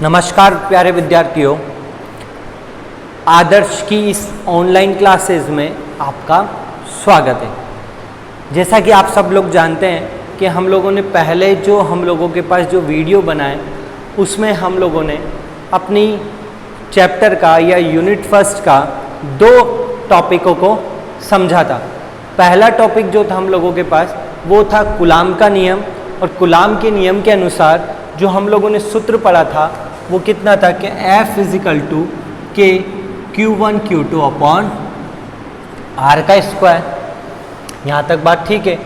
नमस्कार प्यारे विद्यार्थियों, आदर्श की इस ऑनलाइन क्लासेस में आपका स्वागत है। जैसा कि आप सब लोग जानते हैं कि हम लोगों ने पहले जो हम लोगों के पास जो वीडियो बनाए उसमें हम लोगों ने अपनी चैप्टर का या यूनिट फर्स्ट का 2 टॉपिकों को समझा था। पहला टॉपिक जो था हम लोगों के पास वो था कूलाम का नियम, और कूलाम के नियम के अनुसार जो हम लोगों ने सूत्र पढ़ा था वो कितना था कि F = K Q1 Q2 upon R का स्क्वायर। यहाँ तक बात ठीक है।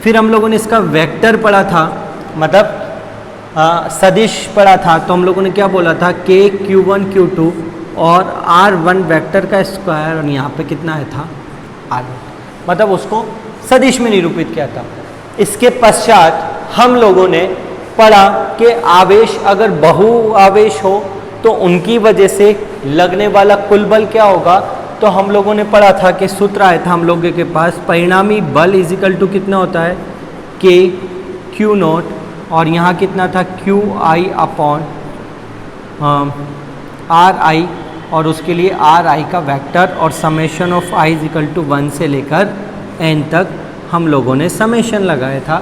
फिर हम लोगों ने इसका वेक्टर पढ़ा था, मतलब सदिश पढ़ा था, तो हम लोगों ने क्या बोला था K Q1 Q2 और R1 वेक्टर का स्क्वायर, और यहाँ पे कितना है था R1, मतलब उसको सदिश में निरूपित किया था। इसके पश्चात हम लोगों ने पढ़ा कि आवेश अगर बहु आवेश हो तो उनकी वजह से लगने वाला कुल बल क्या होगा। तो हम लोगों ने पढ़ा था कि सूत्र आया था हम लोगों के पास, परिणामी बल = कितना होता है K Q0, और यहाँ कितना था QI अपॉन RI, और उसके लिए RI का वेक्टर, और समेशन ऑफ I = 1 से लेकर n तक हम लोगों ने समेशन लगाया था।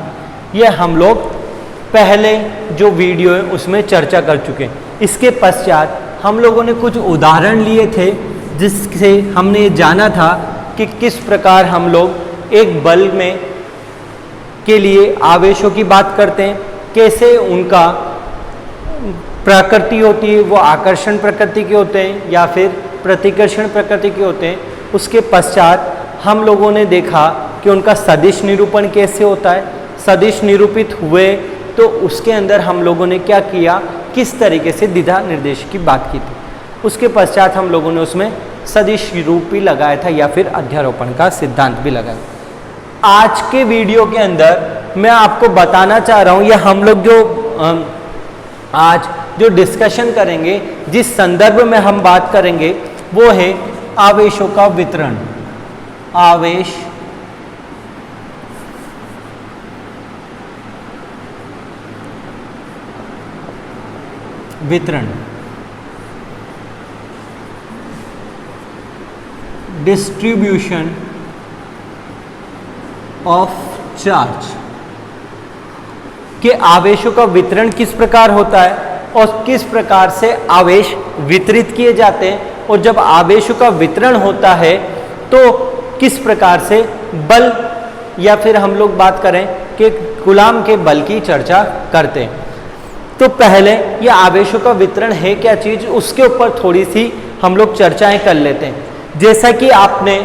यह हम लोग पहले जो वीडियो है उसमें चर्चा कर चुके हैं। इसके पश्चात हम लोगों ने कुछ उदाहरण लिए थे जिससे हमने जाना था कि किस प्रकार हम लोग एक बल में के लिए आवेशों की बात करते हैं, कैसे उनका प्रकृति होती है, वो आकर्षण प्रकृति के होते हैं या फिर प्रतिकर्षण प्रकृति के होते हैं। उसके पश्चात हम लोगों ने देखा कि उनका सदिश निरूपण कैसे होता है। सदिश निरूपित हुए तो उसके अंदर हम लोगों ने क्या किया, किस तरीके से द्विधा निर्देश की बात की थी। उसके पश्चात हम लोगों ने उसमें सदिश रूप भी लगाया था या फिर अध्यारोपण का सिद्धांत भी लगाया। आज के वीडियो के अंदर मैं आपको बताना चाह रहा हूँ, या हम लोग जो आज जो डिस्कशन करेंगे, जिस संदर्भ में हम बात करेंगे वो है आवेशों का वितरण। आवेश वितरण, डिस्ट्रीब्यूशन ऑफ चार्ज, के आवेशों का वितरण किस प्रकार होता है और किस प्रकार से आवेश वितरित किए जाते हैं, और जब आवेशों का वितरण होता है तो किस प्रकार से बल, या फिर हम लोग बात करें कि कूलाम के बल की चर्चा करते हैं। तो पहले ये आवेशों का वितरण है क्या चीज़, उसके ऊपर थोड़ी सी हम लोग चर्चाएं कर लेते हैं। जैसा कि आपने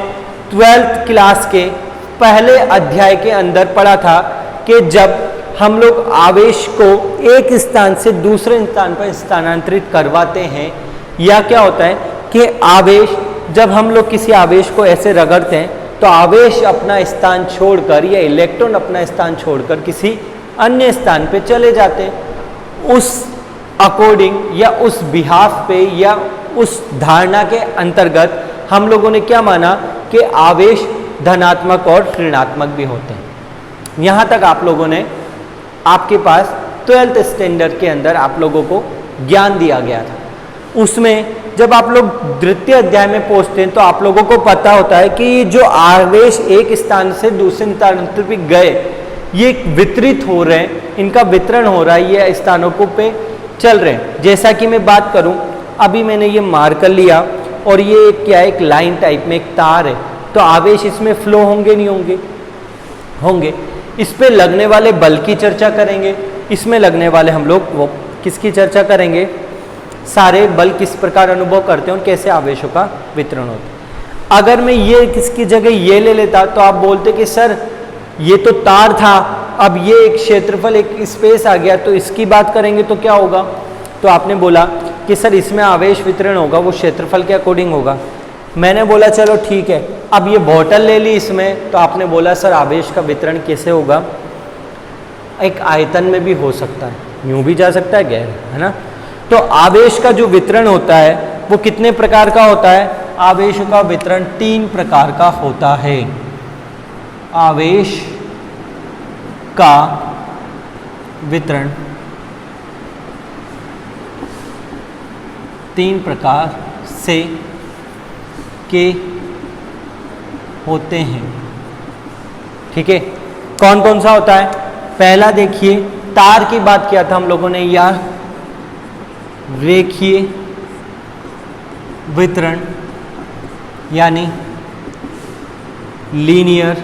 12th क्लास के पहले अध्याय के अंदर पढ़ा था कि जब हम लोग आवेश को एक स्थान से दूसरे स्थान पर स्थानांतरित करवाते हैं, या क्या होता है कि आवेश, जब हम लोग किसी आवेश को ऐसे रगड़ते हैं तो आवेश अपना स्थान छोड़कर या इलेक्ट्रॉन अपना स्थान छोड़कर किसी अन्य स्थान पे चले जाते हैं। उस अकॉर्डिंग या उस बिहाफ पे या उस धारणा के अंतर्गत हम लोगों ने क्या माना कि आवेश धनात्मक और ऋणात्मक भी होते हैं। यहाँ तक आप लोगों ने, आपके पास 12th स्टैंडर्ड के अंदर आप लोगों को ज्ञान दिया गया था। उसमें जब आप लोग द्वितीय अध्याय में पहुँचते हैं तो आप लोगों को पता होता है कि जो आवेश एक स्थान से दूसरे स्थान पर गए, ये वितरित हो रहे हैं, इनका वितरण हो रहा है, ये स्थानों को पे चल रहे हैं। जैसा कि मैं बात करूं, अभी मैंने ये मार्कर लिया और ये क्या है, एक लाइन टाइप में एक तार है, तो आवेश इसमें फ्लो होंगे नहीं होंगे, होंगे। इस पे लगने वाले बल की चर्चा करेंगे, इसमें लगने वाले हम लोग वो किसकी चर्चा करेंगे, सारे बल किस प्रकार अनुभव करते हैं और कैसे आवेशों का वितरण होता है। अगर मैं ये किसकी जगह ये ले लेता तो आप बोलते कि सर ये तो तार था, अब ये एक क्षेत्रफल, एक स्पेस आ गया, तो इसकी बात करेंगे तो क्या होगा। तो आपने बोला कि सर इसमें आवेश वितरण होगा वो क्षेत्रफल के अकॉर्डिंग होगा। मैंने बोला चलो ठीक है, अब ये बोतल ले ली इसमें, तो आपने बोला सर आवेश का वितरण कैसे होगा, एक आयतन में भी हो सकता है, यूँ भी जा सकता है, गैर, है ना। तो आवेश का जो वितरण होता है वो कितने प्रकार का होता है, आवेशों का वितरण 3 प्रकार का होता है। आवेश का वितरण तीन प्रकार से के होते हैं। ठीक है, कौन कौन सा होता है? पहला देखिए, तार की बात किया था हम लोगों ने, या रेखीय वितरण यानी लीनियर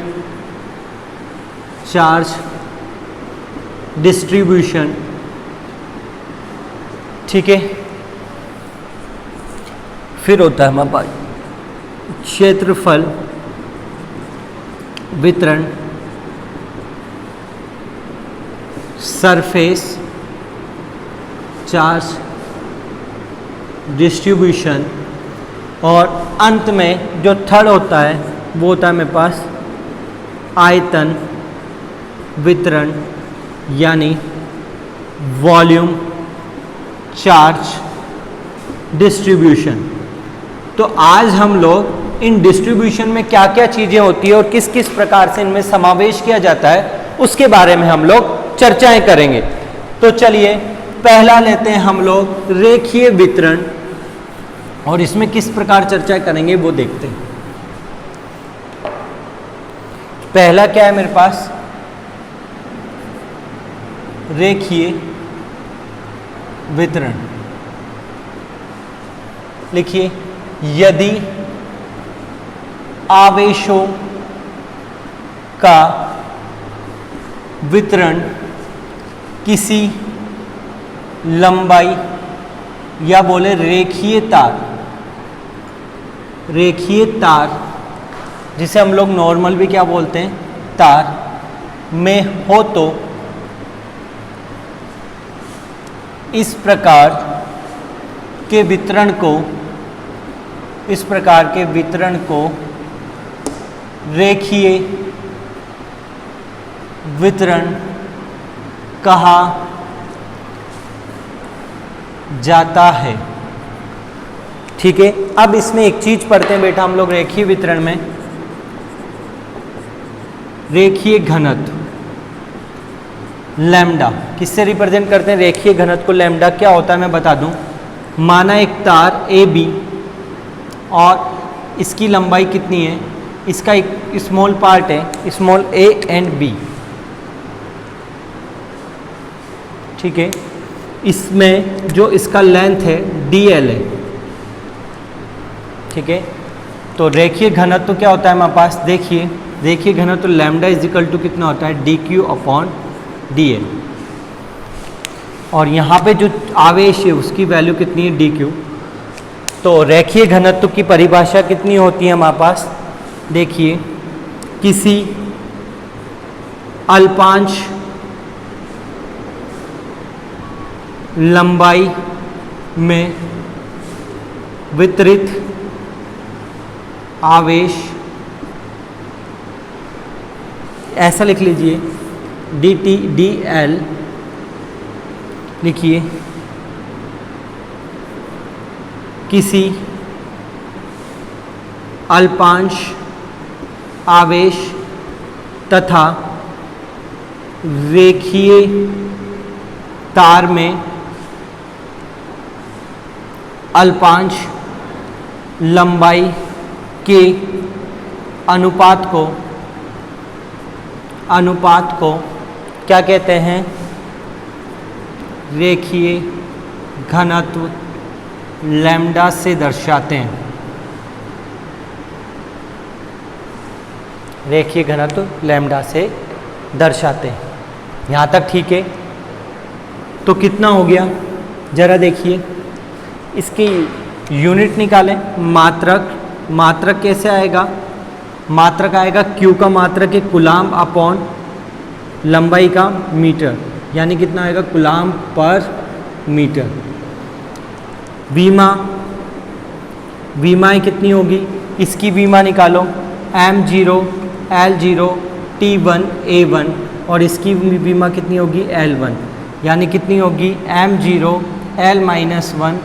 चार्ज डिस्ट्रीब्यूशन। ठीक है, फिर होता है हमारे पास क्षेत्रफल वितरण, सरफेस चार्ज डिस्ट्रीब्यूशन, और अंत में जो थर्ड होता है वो होता है मेरे पास आयतन वितरण यानी वॉल्यूम चार्ज डिस्ट्रीब्यूशन। तो आज हम लोग इन डिस्ट्रीब्यूशन में क्या क्या चीज़ें होती है और किस किस प्रकार से इनमें समावेश किया जाता है उसके बारे में हम लोग चर्चाएं करेंगे। तो चलिए पहला लेते हैं हम लोग रेखीय वितरण, और इसमें किस प्रकार चर्चा करेंगे वो देखते हैं। पहला क्या है मेरे पास? रेखीय वितरण। लिखिए, यदि आवेशों का वितरण किसी लंबाई या बोले रेखीय तार जिसे हम लोग नॉर्मल भी क्या बोलते हैं, तार में हो, तो इस प्रकार के वितरण को रेखीय वितरण कहा जाता है। ठीक है, अब इसमें एक चीज पढ़ते हैं बेटा हम लोग रेखीय वितरण में, रेखीय घनत्व लैम्डा किससे रिप्रेजेंट करते हैं? रेखीय घनत्व को लैम्डा क्या होता है मैं बता दूं। माना एक तार ए बी और इसकी लंबाई कितनी है, इसका एक स्मॉल पार्ट है स्मॉल ए एंड बी। ठीक है, इसमें जो इसका लेंथ है dl है। ठीक है, तो रेखीय घनत्व तो क्या होता है हमारे पास? देखिए रेखीय घनत्व तो लैम्डा इज इक्वल टू कितना होता है? dq अपॉन dl, और यहाँ पे जो आवेश है उसकी वैल्यू कितनी है? dq। तो रेखीय घनत्व की परिभाषा कितनी होती है हमारे पास? देखिए, किसी अल्पांश लंबाई में वितरित आवेश, ऐसा लिख लीजिए dt dl, लिखिए किसी अल्पांश आवेश तथा रेखीय तार में अल्पांश लंबाई के अनुपात को क्या कहते हैं? रेखीय घनत्व लैम्डा से दर्शाते हैं। रेखीय घनत्व लैम्डा से दर्शाते हैं। यहाँ तक ठीक है? तो कितना हो गया जरा देखिए, इसकी यूनिट निकालें। मात्रक कैसे आएगा? मात्रक आएगा Q का मात्रक है कूलाम अपॉन लंबाई का मीटर, यानी कितना आएगा? कूलाम पर मीटर। वीमा कितनी होगी? इसकी वीमा निकालो, m0 l0 t1 a1, और इसकी वीमा कितनी होगी? l1, यानी कितनी होगी? m0 l-1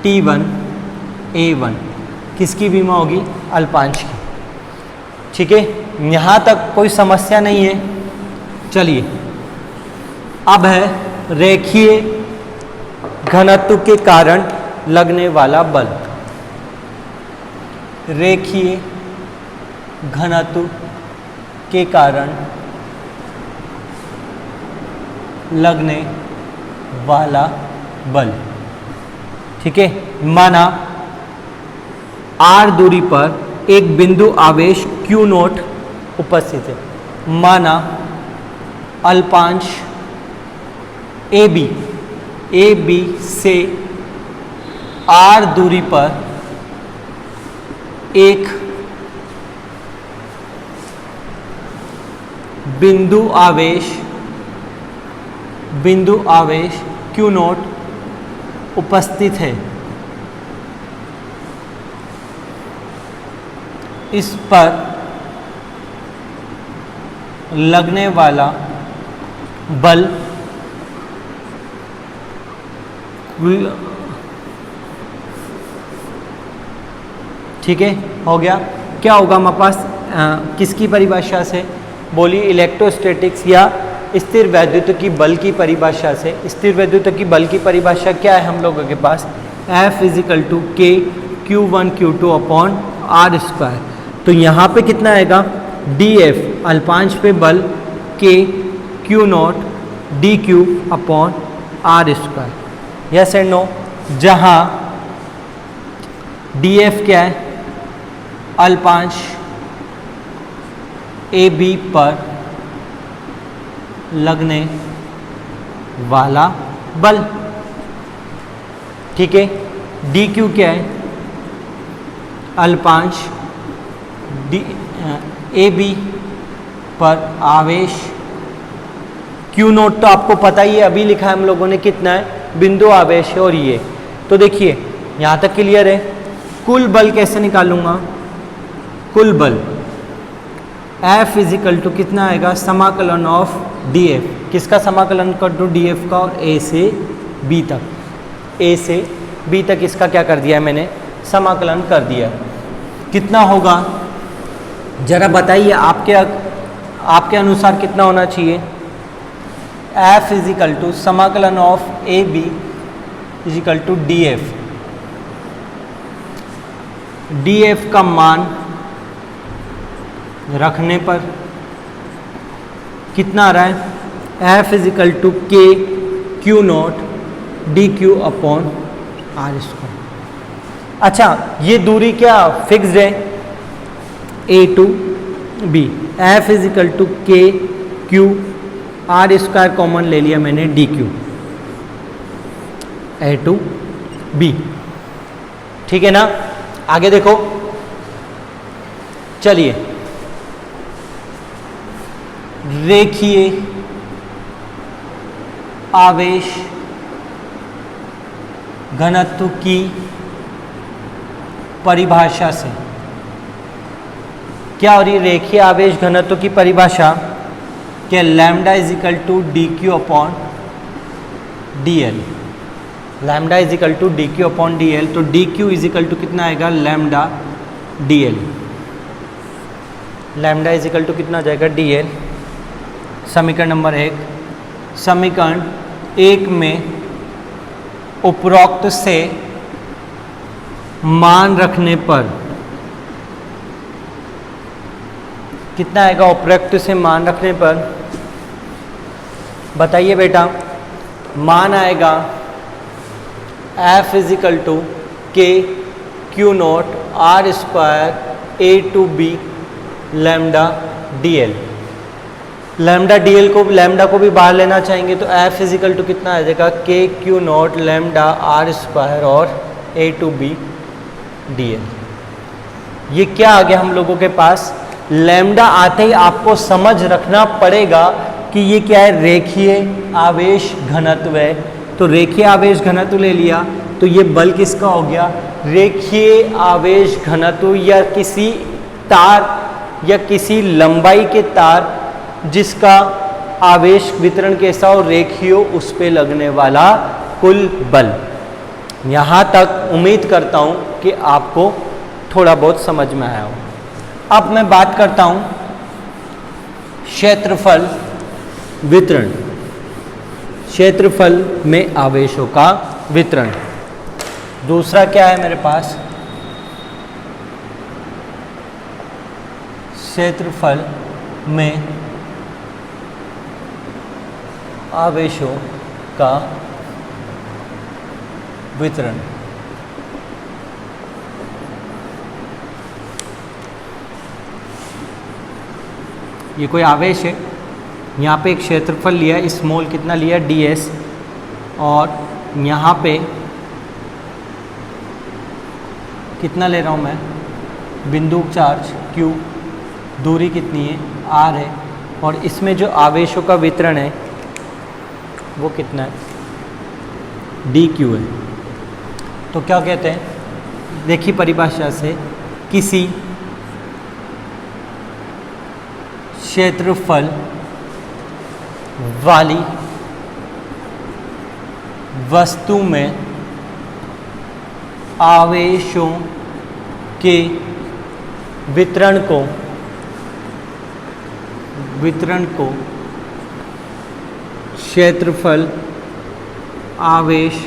t1 a1। किसकी वीमा होगी? अल्पांश की। ठीक है, यहाँ तक कोई समस्या नहीं है। चलिए अब है रेखीय घनत्व के कारण लगने वाला बल। रेखीय घनत्व के कारण लगने वाला बल। ठीक है, माना r दूरी पर एक बिंदु आवेश q नोट उपस्थित है। माना अल्पांश AB से r दूरी पर एक बिंदु आवेश q नोट उपस्थित है। इस पर लगने वाला बल ठीक है, हो गया। क्या होगा हमारे पास किसकी परिभाषा से? बोलिए, इलेक्ट्रोस्टैटिक्स या स्थिर वैद्युतिकी बल की परिभाषा से। स्थिर वैद्युतिकी बल की परिभाषा क्या है हम लोगों के पास? F = K Q1 Q2 upon R square. तो यहाँ पे कितना आएगा? DF अल्पांश पे बल K Q not DQ upon R square. Yes and no? जहाँ DF क्या है? अल्पांश AB पर लगने वाला बल। ठीक है, DQ क्या है? अल्पांश AB पर आवेश Q नोट तो आपको पता ही है, अभी लिखा है हम लोगों ने, कितना है? बिंदु आवेश है। और ये तो देखिए यहाँ तक क्लियर है। कुल बल कैसे निकालूंगा? कुल बल F = कितना आएगा? समाकलन ऑफ DF। किसका समाकलन कर दूँ? DF का। और A से B तक, A से B तक इसका क्या कर दिया है मैंने? समाकलन कर दिया। कितना होगा जरा बताइए, आपके अनुसार कितना होना चाहिए? F = समाकलन ऑफ AB = DF। DF का मान रखने पर कितना आ रहा है? F = K Q not DQ upon R square. अच्छा, ये दूरी क्या फिक्स्ड है? A to B। F = K Q R square common ले लिया मैंने, DQ A to B। ठीक है ना? आगे देखो, चलिए, रेखीय आवेश घनत्व की परिभाषा से क्या हो रही? रेखीय आवेश घनत्व की परिभाषा क्या? Lambda = DQ upon DL। Lambda = DQ upon DL। तो DQ = कितना आएगा? Lambda DL। लैम्डा = कितना आ जाएगा? DL। समीकरण नंबर 1। समीकरण 1 में उपरोक्त से मान रखने पर कितना आएगा? उपरोक्त से मान रखने पर बताइए बेटा। मान आएगा F = K Q not R square A to B lambda DL। Lambda को भी बाहर लेना चाहेंगे तो F = कितना आ जाएगा? K Q not lambda R square और A to B DL। ये क्या आ गया हम लोगों के पास? लैम्डा आते ही आपको समझ रखना पड़ेगा कि ये क्या है? रेखीय आवेश घनत्व है। तो रेखीय आवेश घनत्व ले लिया तो ये बल किसका हो गया? रेखीय आवेश घनत्व या किसी तार या किसी लंबाई के तार जिसका आवेश वितरण कैसा हो? रेखीय, उस पे लगने वाला कुल बल। यहाँ तक उम्मीद करता हूँ कि आपको थोड़ा बहुत समझ में आया हो। अब मैं बात करता हूँ क्षेत्रफल वितरण। क्षेत्रफल में आवेशों का वितरण। दूसरा क्या है मेरे पास, क्षेत्रफल में आवेशों का वितरण। ये कोई आवेश है, यहाँ पे एक क्षेत्रफल लिया है, स्मॉल कितना लिया है ds, और यहाँ पे कितना ले रहा हूँ मैं, बिंदु चार्ज q, दूरी कितनी है r है, और इसमें जो आवेशों का वितरण है वो कितना है dq है। तो क्या कहते हैं, देखिए परिभाषा से, किसी क्षेत्रफल वाली वस्तु में आवेशों के वितरण को क्षेत्रफल आवेश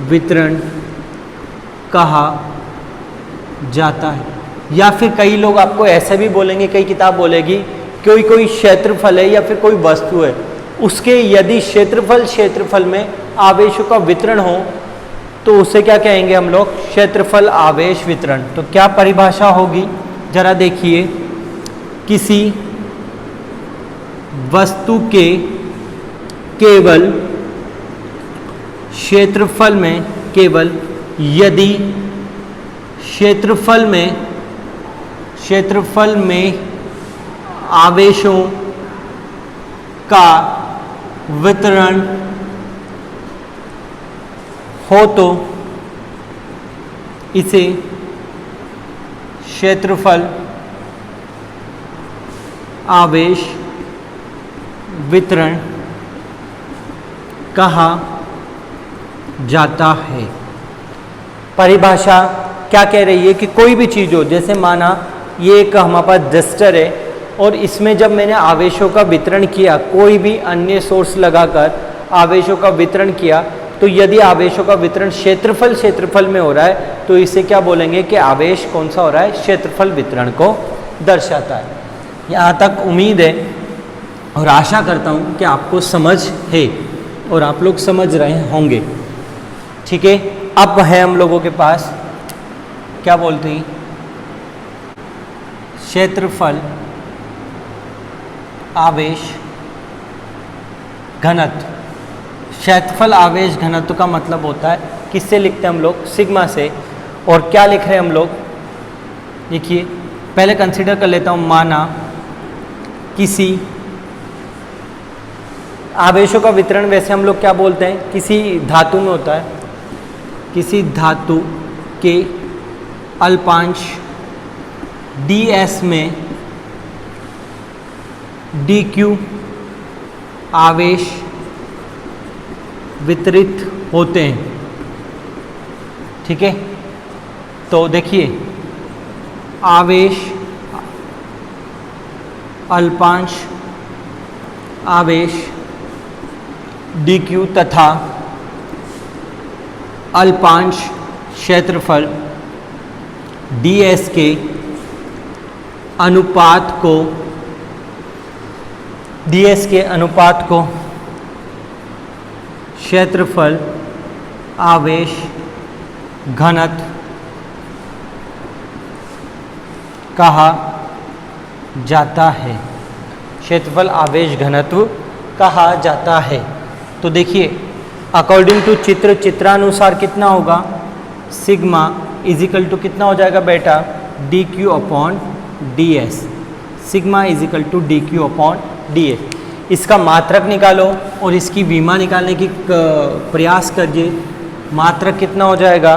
वितरण कहा जाता है। या फिर कई लोग आपको ऐसे भी बोलेंगे, कई किताब बोलेगी कोई क्षेत्रफल है या फिर कोई वस्तु है, उसके यदि क्षेत्रफल में आवेशों का वितरण हो तो उसे क्या कहेंगे हम लोग, क्षेत्रफल आवेश वितरण। तो क्या परिभाषा होगी जरा देखिए, किसी वस्तु के केवल क्षेत्रफल में, केवल यदि क्षेत्रफल में आवेशों का वितरण हो तो इसे क्षेत्रफल आवेश वितरण कहा जाता है। परिभाषा क्या कह रही है कि कोई भी चीज़ हो, जैसे माना ये एक हमारे पास जस्टर है और इसमें जब मैंने आवेशों का वितरण किया, कोई भी अन्य सोर्स लगाकर आवेशों का वितरण किया, तो यदि आवेशों का वितरण क्षेत्रफल में हो रहा है तो इसे क्या बोलेंगे कि आवेश कौन सा हो रहा है, क्षेत्रफल वितरण को दर्शाता है। यहाँ तक उम्मीद है और आशा करता हूँ कि आपको समझ है और आप लोग समझ रहे होंगे। ठीक है, अब है हम लोगों के पास क्या बोलते हैं, क्षेत्रफल आवेश घनत्व। क्षेत्रफल आवेश घनत्व का मतलब होता है, किससे लिखते हैं हम लोग, सिग्मा से। और क्या लिख रहे हैं हम लोग, देखिए पहले कंसीडर कर लेता हूँ, माना किसी आवेशों का वितरण वैसे हम लोग क्या बोलते हैं, किसी धातु में होता है, किसी धातु के अल्पांश ds में dq आवेश वितरित होते हैं। ठीक है, तो देखिए आवेश अल्पांश आवेश dq तथा अल्पांश क्षेत्रफल ds के अनुपात को, ds के अनुपात को क्षेत्रफल आवेश घनत्व कहा जाता है। क्षेत्रफल आवेश घनत्व कहा जाता है। तो देखिए अकॉर्डिंग टू चित्रानुसार कितना होगा, सिग्मा इजिकल टू कितना हो जाएगा बेटा, D Q upon D S. Sigma is equal to D Q upon D S. इसका मात्रक निकालो और इसकी विमा निकालने की प्रयास करिए। मात्रक कितना हो जाएगा,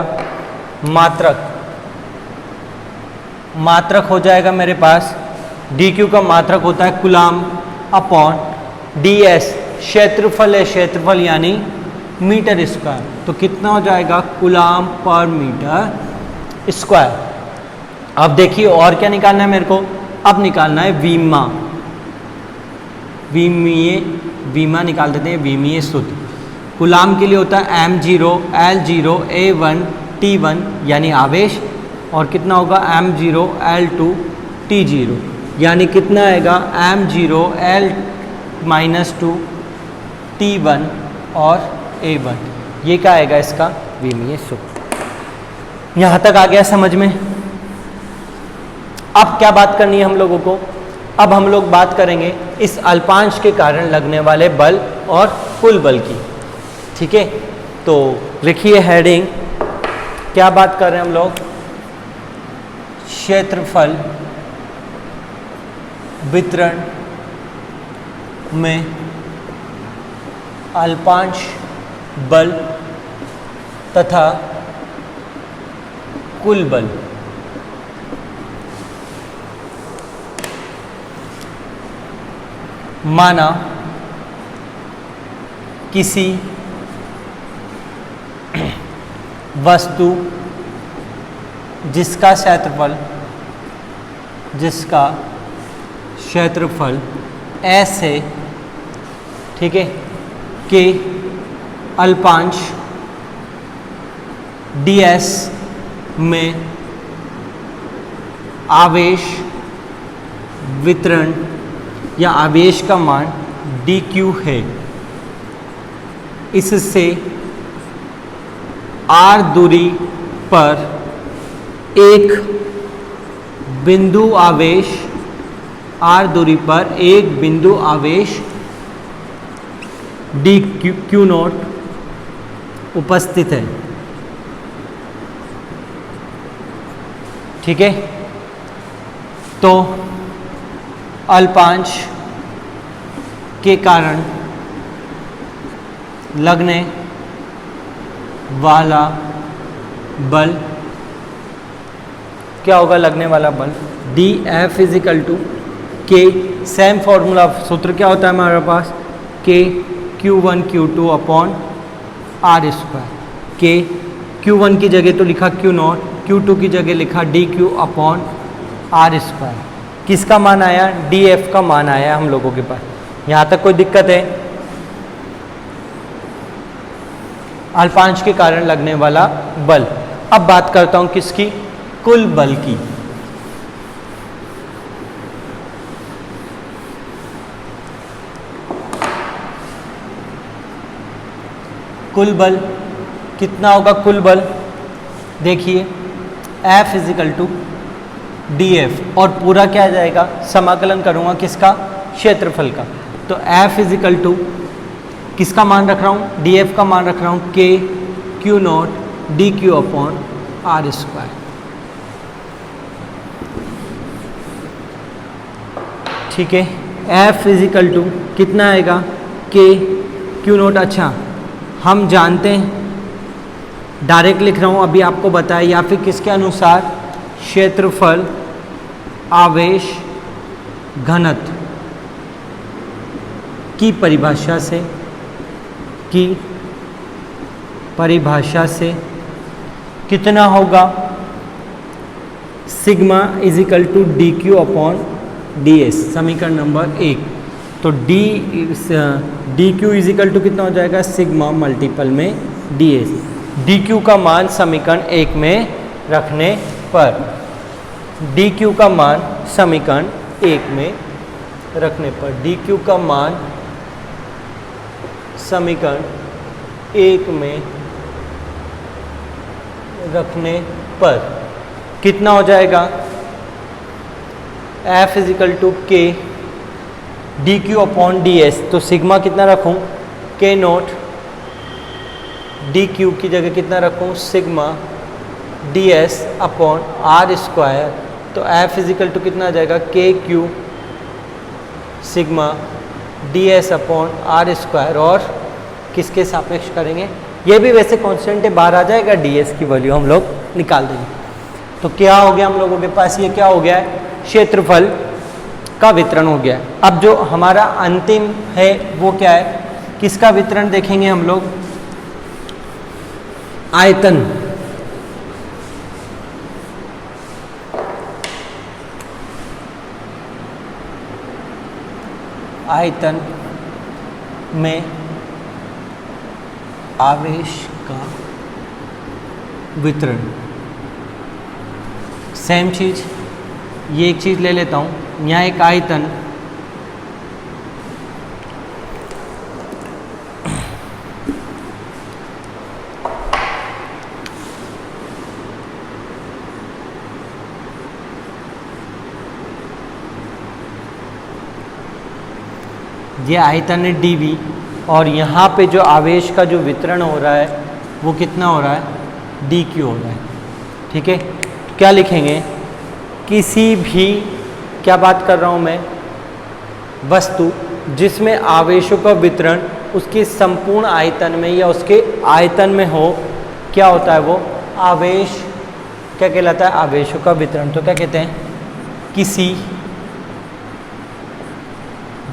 मात्रक हो जाएगा मेरे पास, डी क्यू का मात्रक होता है कूलाम अपॉन डी एस क्षेत्रफल है, क्षेत्रफल यानी मीटर स्क्वायर। तो कितना हो जाएगा, कूलाम पर मीटर स्क्वायर। अब देखिए और क्या निकालना है मेरे को, अब निकालना है विमा। विमा निकाल देते हैं, विमीय सूत्र। कूलाम के लिए होता है m0 l0 a1 t1 यानी आवेश, और कितना होगा m0 l2 t0 यानी कितना आएगा m0 l-2 t1 और a1। ये क्या आएगा इसका विमीय सूत्र। यहाँ तक आ गया समझ में। अब क्या बात करनी है हम लोगों को? अब हम लोग बात करेंगे इस अल्पांश के कारण लगने वाले बल और कुल बल की। ठीक है, तो लिखिए हेडिंग, क्या बात कर रहे हैं हम लोग? क्षेत्रफल वितरण में अल्पांश बल तथा कुल बल माना किसी वस्तु जिसका क्षेत्रफल S है, ठीक है, के अल्पांश ds में आवेश वितरण या आवेश का मान dq है, इससे r दूरी पर एक बिंदु आवेश dq नॉट उपस्थित है। ठीक है, तो अल्पांश के कारण लगने वाला बल क्या होगा? लगने वाला बल dF = K, सेम फॉर्मूला सूत्र क्या होता है हमारे पास? K Q1 Q2 upon R square. K Q1 की जगह तो लिखा Q0, Q2 की जगह लिखा dQ अपॉन R स्क्वायर। किसका मान आया? dF का मान आया हम लोगों के पास। यहाँ तक कोई दिक्कत है? अल्पांश के कारण लगने वाला बल। अब बात करता हूं किसकी? कुल बल की। कुल बल कितना होगा? कुल बल देखिए F = dF, और पूरा क्या आ जाएगा? समाकलन करूंगा किसका? क्षेत्रफल का। तो F = किसका मान रख रहा हूँ? dF का मान रख रहा हूँ K Q0 dQ upon R square. ठीक है, F = कितना आएगा? K Q0। अच्छा, हम जानते हैं, डायरेक्ट लिख रहा हूँ, अभी आपको बताया, या फिर किसके अनुसार? क्षेत्रफल आवेश घनत्व की परिभाषा से कितना होगा? सिग्मा = dQ अपॉन ds, समीकरण नंबर 1। तो dQ = कितना हो जाएगा? सिग्मा मल्टीपल में ds। dQ का मान समीकरण 1 में रखने पर, dQ का मान समीकरण 1 में रखने पर, dQ का मान समीकरण 1 में रखने पर कितना हो जाएगा? F = K dQ upon ds। तो सिग्मा कितना रखूं? K0 dQ की जगह कितना रखूं? Sigma ds upon R square. तो F = कितना आ जाएगा? KQ sigma ds upon R square, और किसके सापेक्ष करेंगे? ये भी वैसे कांस्टेंट है, बाहर आ जाएगा, ds की वैल्यू हम लोग निकाल देंगे। तो क्या हो गया हम लोगों के पास? ये क्या हो गया है? क्षेत्रफल का वितरण हो गया है। अब जो हमारा अंतिम है वो क्या है? किसका वितरण देखेंगे हम लोग? आयतन। आयतन में आवेश का वितरण। सेम चीज़, ये एक चीज़ ले लेता हूँ, यहाँ एक आयतन ये आयतन है dv और यहाँ पे जो आवेश का जो वितरण हो रहा है वो कितना हो रहा है, dq हो रहा है। ठीक है, तो क्या लिखेंगे, किसी भी, क्या बात कर रहा हूँ मैं, वस्तु जिसमें आवेशों का वितरण उसके संपूर्ण आयतन में या उसके आयतन में हो, क्या होता है वो आवेश, क्या कहलाता है, आवेशों का वितरण। तो क्या कहते हैं, किसी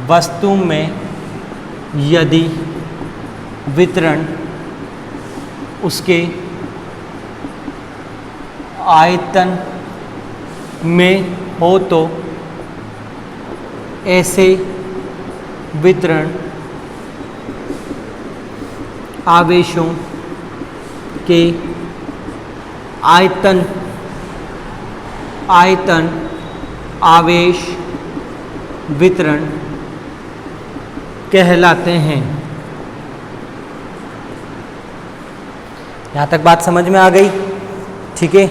वस्तु में यदि वितरण उसके आयतन में हो तो ऐसे वितरण आवेशों के आयतन आवेश वितरण कहलाते हैं। यहाँ तक बात समझ में आ गई? ठीक है,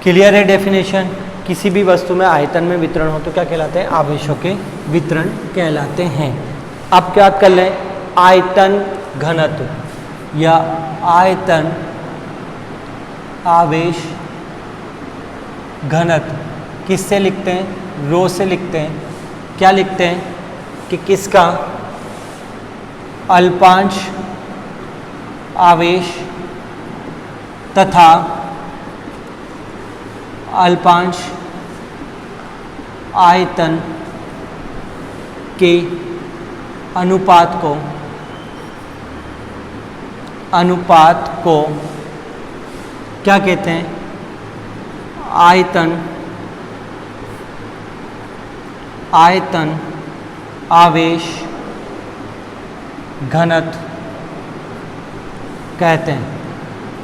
क्लियर है डेफिनेशन। किसी भी वस्तु में आयतन में वितरण हो तो क्या कहलाते हैं, आवेशों के वितरण कहलाते हैं। अब क्या कर लें, आयतन घनत्व या आयतन आवेश घनत्व किससे लिखते हैं, रो से लिखते हैं। क्या लिखते हैं कि किसका अल्पांश आवेश तथा अल्पांश आयतन के अनुपात को क्या कहते हैं, आयतन आवेश घनत्व कहते हैं।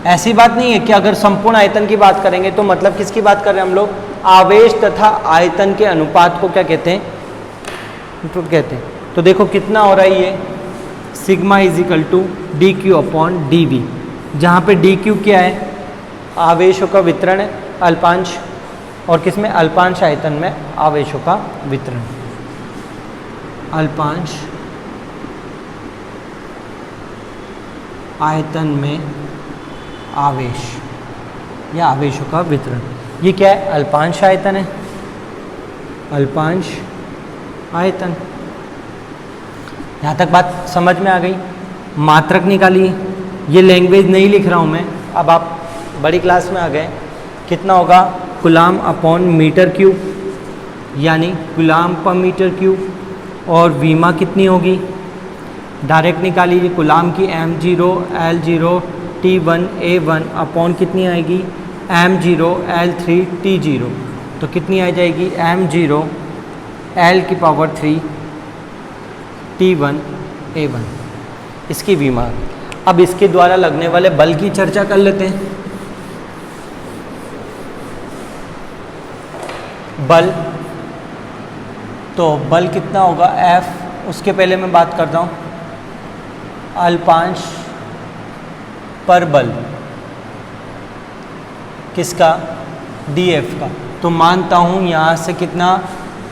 ऐसी बात नहीं है कि अगर संपूर्ण आयतन की बात करेंगे तो मतलब किसकी बात कर रहे हैं हम लोग, आवेश तथा आयतन के अनुपात को क्या कहते हैं, तो कहते हैं। तो देखो कितना हो रहा है ये, sigma is equal to D Q upon D V, जहाँ पे डी क्यू क्या है, आवेशों का वितरण है अल्पांश, और किसमें, अल्पांश आयतन में आवेशों का वितरण, अल्पांश आयतन में आवेश या आवेशों का वितरण। ये क्या है, अल्पांश आयतन है, अल्पांश आयतन। यहाँ तक बात समझ में आ गई? मात्रक निकालिए, ये लैंग्वेज नहीं लिख रहा हूँ मैं, अब आप बड़ी क्लास में आ गए। कितना होगा, कूलाम अपॉन मीटर क्यूब, यानी कूलाम पर मीटर क्यूब, और वीमा कितनी होगी, डायरेक्ट निकाल लीजिए, कूलाम की m0 L0 T1 A1 upon कितनी आएगी, m0 L3 T0, तो कितनी आ जाएगी, m0 L की पावर 3 T1 A1, इसकी वीमा। अब इसके द्वारा लगने वाले बल की चर्चा कर लेते हैं। बल, तो बल कितना होगा F, उसके पहले मैं बात करता हूँ अल्पांश पर बल किसका, dF का। तो मानता हूँ यहाँ से कितना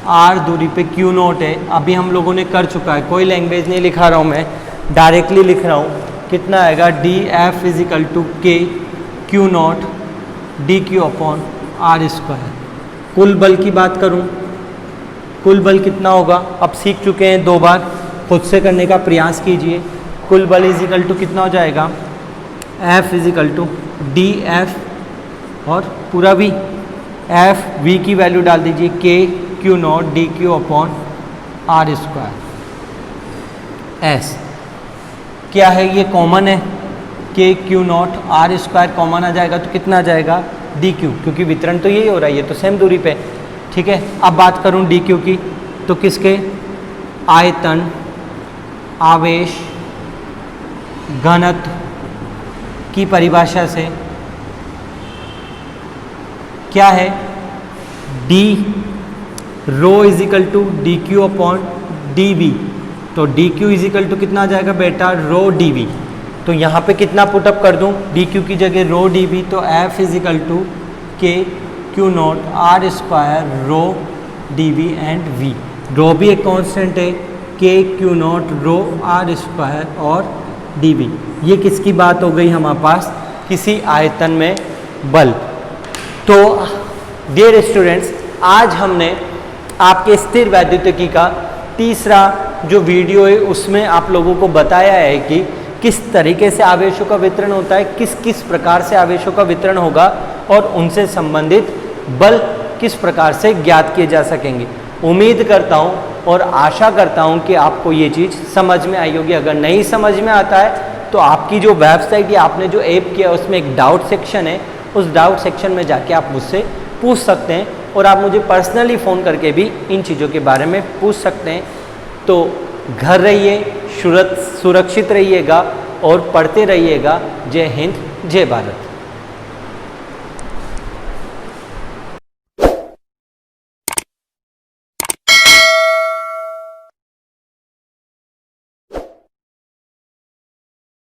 r दूरी पे Q नोट है, अभी हम लोगों ने कर चुका है, कोई लैंग्वेज नहीं लिखा रहा हूँ मैं, डायरेक्टली लिख रहा हूँ। कितना आएगा, dF is equal to K Q not dQ upon r square. कुल बल की बात करूँ, कुल बल कितना होगा, अब सीख चुके हैं, 2 बार खुद से करने का प्रयास कीजिए। कुल बल इज इक्वल टू कितना हो जाएगा, F is equal to dF और पूरा V, F V की वैल्यू डाल दीजिए, K Q not dQ upon R square. S क्या है, ये कॉमन है, K Q not R square common आ जाएगा, तो कितना आ जाएगा, dQ, क्योंकि वितरण तो यही हो रहा है, ये तो सेम दूरी पे। ठीक है, अब बात करूँ dQ की, तो किसके, आयतन आवेश घनत्व की परिभाषा से क्या है, D rho is equal to D Q upon D V. तो D Q is equal to कितना आ जाएगा बेटा, रो डी वी। तो यहाँ पे कितना पुटअप कर दूँ, डी क्यू की जगह रो डी वी, तो F is equal to K Q not R square rho D V and V. Rho भी एक कांस्टेंट है, K Q not rho R square और डी वी। ये किसकी बात हो गई हमारे पास, किसी आयतन में बल। तो डियर स्टूडेंट्स, आज हमने आपके स्थिर वैद्युतिकी का तीसरा जो वीडियो है उसमें आप लोगों को बताया है कि किस तरीके से आवेशों का वितरण होता है, किस किस प्रकार से आवेशों का वितरण होगा और उनसे संबंधित बल किस प्रकार से ज्ञात किए जा सकेंगे। उम्मीद करता हूँ और आशा करता हूँ कि आपको ये चीज़ समझ में आई होगी। अगर नहीं समझ में आता है तो आपकी जो वेबसाइट या आपने जो ऐप किया उसमें एक डाउट सेक्शन है, उस डाउट सेक्शन में जाके आप मुझसे पूछ सकते हैं और आप मुझे पर्सनली फ़ोन करके भी इन चीज़ों के बारे में पूछ सकते हैं। तो घर रहिए, सुरक्षित रहिएगा और पढ़ते रहिएगा। जय हिंद, जय भारत।